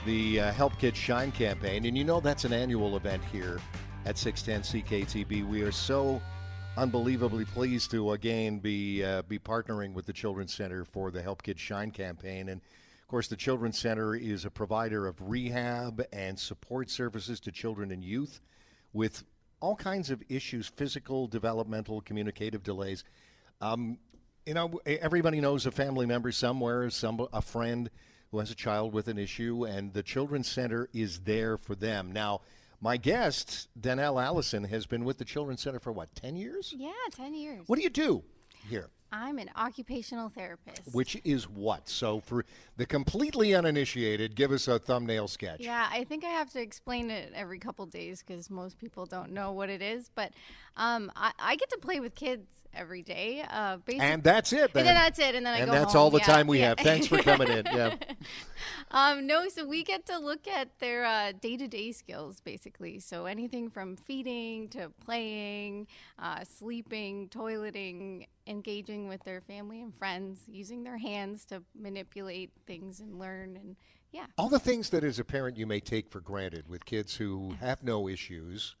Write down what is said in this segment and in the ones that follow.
the Help Kids Shine campaign. And you know that's an annual event here at 610 CKTB. We are so unbelievably pleased to again be partnering with the Children's Center for the Help Kids Shine campaign. And of course, the Children's Center is a provider of rehab and support services to children and youth with all kinds of issues, physical, developmental, communicative delays. Everybody knows a family member somewhere, a friend who has a child with an issue, and the Children's Center is there for them. Now, my guest, Danell Allison, has been with the Children's Center for, 10 years? Yeah, 10 years. What do you do here? I'm an occupational therapist. Which is what? So for the completely uninitiated, give us a thumbnail sketch. Yeah, I think I have to explain it every couple days because most people don't know what it is. But I get to play with kids every day. And that's it. Then. And then that's it. And then I go home. And that's all the time we have. Thanks for coming in. Yeah. So we get to look at their day-to-day skills, basically. So anything from feeding to playing, sleeping, toileting, engaging with their family and friends, using their hands to manipulate things and learn, and all the things that as a parent you may take for granted with kids who have no issues.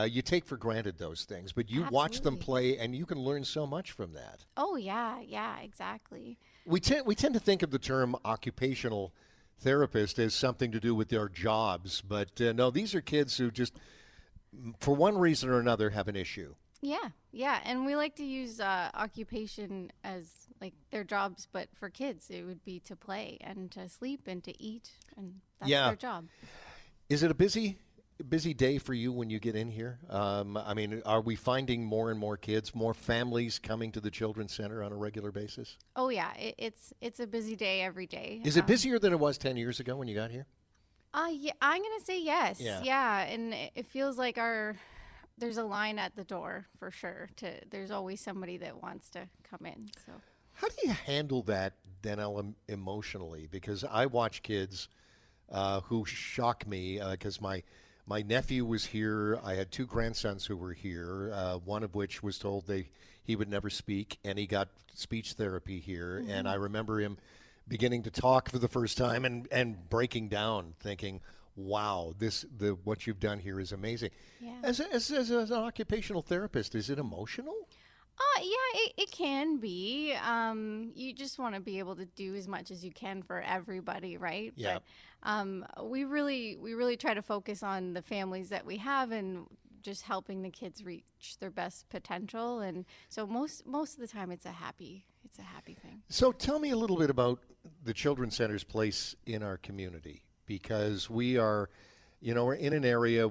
You take for granted those things, but you watch them play and you can learn so much from that. Oh yeah, exactly. We tend to think of the term occupational therapist as something to do with their jobs, but no, these are kids who just, for one reason or another, have an issue. Yeah, and we like to use occupation as like their jobs, but for kids it would be to play and to sleep and to eat, and that's their job. Is it a busy day for you when you get in here? Are we finding more and more kids, more families coming to the Children's Center on a regular basis? Oh yeah, it's a busy day every day. Is it busier than it was 10 years ago when you got here? Yeah, I'm gonna say yes. Yeah, and it feels like there's a line at the door for sure. There's always somebody that wants to come in. So how do you handle that, Danell, emotionally? Because I watch kids who shock me because my nephew was here. I had two grandsons who were here, one of which was told he would never speak, and he got speech therapy here. Mm-hmm. And I remember him beginning to talk for the first time and breaking down, thinking, wow, what you've done here is amazing. Yeah. As an occupational therapist, is it emotional? It can be. You just want to be able to do as much as you can for everybody, right? Yeah. But we really try to focus on the families that we have and just helping the kids reach their best potential. And so most of the time, it's a happy thing. So tell me a little bit about the Children's Center's place in our community, because we are, we're in an area,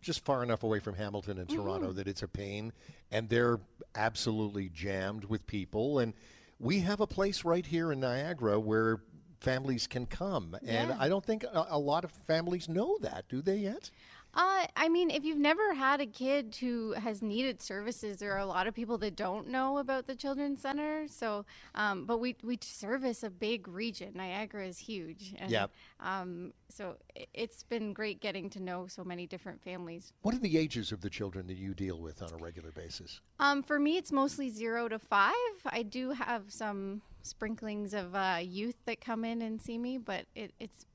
just far enough away from Hamilton and Toronto that it's a pain, and they're absolutely jammed with people. And we have a place right here in Niagara where families can come. And I don't think a lot of families know that, do they yet? If you've never had a kid who has needed services, there are a lot of people that don't know about the Children's Center. So, but we service a big region. Niagara is huge. And, so it's been great getting to know so many different families. What are the ages of the children that you deal with on a regular basis? For me, it's mostly 0 to 5. I do have some sprinklings of youth that come in and see me, but it's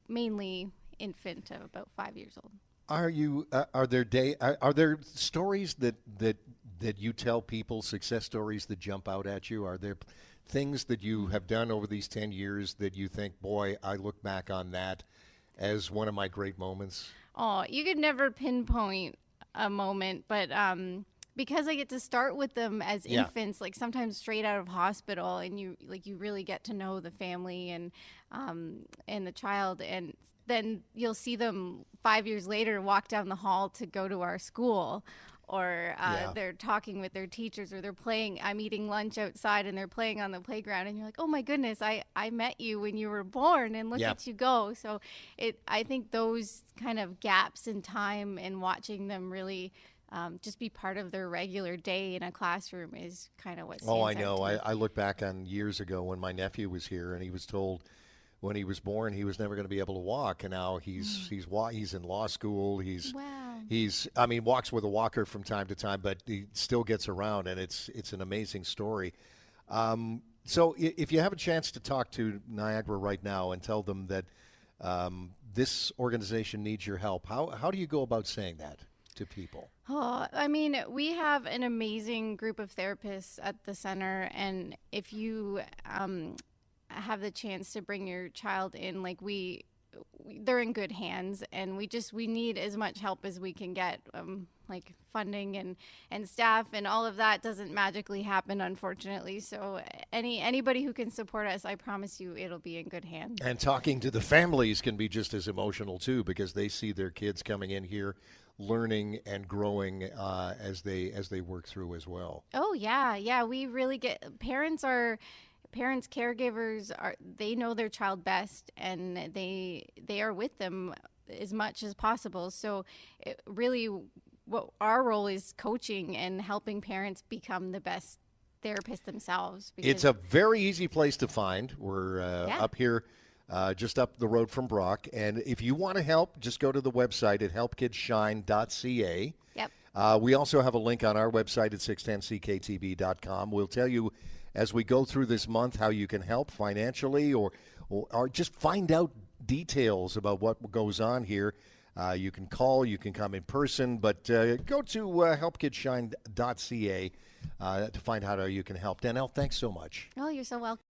mainly infant to about 5 years old. Are there stories that you tell people, success stories that jump out at you? Are there things that you have done over these 10 years that you think, boy, I look back on that as one of my great moments? Oh, you could never pinpoint a moment, but because I get to start with them as infants, like sometimes straight out of hospital, and you really get to know the family and the child, and then you'll see them 5 years later walk down the hall to go to our school, or they're talking with their teachers, or they're playing. I'm eating lunch outside and they're playing on the playground, and you're like, oh my goodness, I met you when you were born, and look at you go. So I think those kind of gaps in time and watching them really just be part of their regular day in a classroom is kind of what stands out I know. to me. I look back on years ago when my nephew was here, and he was told when he was born he was never going to be able to walk, and now he's in law school. He's walks with a walker from time to time, but he still gets around, and it's an amazing story. So if you have a chance to talk to Niagara right now and tell them that this organization needs your help. How do you go about saying that to people? Oh, I mean, we have an amazing group of therapists at the center, and if you have the chance to bring your child in, like they're in good hands, and we need as much help as we can get, like funding and staff, and all of that doesn't magically happen, unfortunately. So anybody who can support us, I promise you it'll be in good hands. And talking to the families can be just as emotional too, because they see their kids coming in here learning and growing as they work through as well. Oh yeah, we really get parents, caregivers they know their child best, and they are with them as much as possible. So really what our role is coaching and helping parents become the best therapists themselves. It's a very easy place to find. We're up here just up the road from Brock, and if you want to help, just go to the website at helpkidshine.ca. Yep. We also have a link on our website at 610cktb.com. We'll tell you as we go through this month how you can help financially or just find out details about what goes on here. You can call, you can come in person, but go to helpkidshine.ca to find out how you can help. Danell, thanks so much. Oh, you're so welcome.